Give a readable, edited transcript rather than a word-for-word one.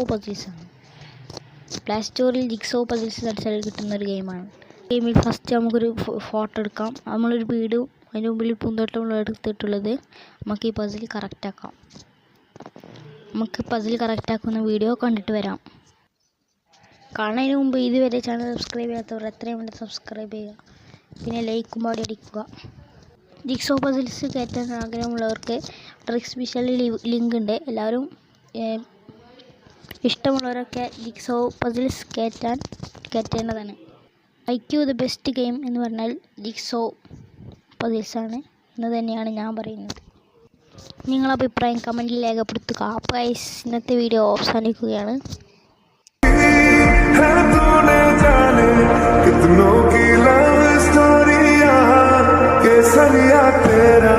പസിൽസാണ്. Play സ്റ്റോറിൽ jigsaw puzzles അടിച്ചാൽ കിട്ടുന്നൊരു ഗെയിമാണ്. ഗെയിമിൽ ഫസ്റ്റ് നമുക്കൊരു ഫോട്ടോ എടുക്കാം. നമ്മളൊരു വീടും അതിന് മുമ്പിൽ പൂന്തോട്ടം എടുത്തിട്ടുള്ളത്. നമുക്ക് ഈ പസിൽ കറക്റ്റാക്കാം. നമുക്ക് പസിൽ കറക്റ്റാക്കുന്ന വീഡിയോ കണ്ടിട്ട് വരാം. കാണുന്നതിന് മുമ്പ് ഇതുവരെ ചാനൽ സബ്സ്ക്രൈബ് ചെയ്യാത്തവർ എത്രയും വേണ്ടി സബ്സ്ക്രൈബ് ചെയ്യുക. പിന്നെ ലൈക്കും പാടി അടിക്കുക. ജിക്സോ പസിൽസ് കയറ്റാൻ ആഗ്രഹമുള്ളവർക്ക് ഡിസ്ക്രിപ്ഷനിൽ ലിങ്ക് ഉണ്ട്. എല്ലാവരും ഇഷ്ടമുള്ളവരൊക്കെ ജിക്സോ പസിൽസ് കയറ്റേണ്ടതാണ്. IQ ദ ബെസ്റ്റ് ഗെയിം എന്ന് പറഞ്ഞാൽ ജിക്സോ പസിൽസാണ് എന്ന് തന്നെയാണ് ഞാൻ പറയുന്നത്. നിങ്ങളുടെ അഭിപ്രായം കമൻറ്റിൽ രേഖപ്പെടുത്തുക. അപ്പോൾ ഗൈസ്, ഇന്നത്തെ വീഡിയോ അവസാനിക്കുകയാണ്. कितनों की लव स्टोरी केसरिया तेरा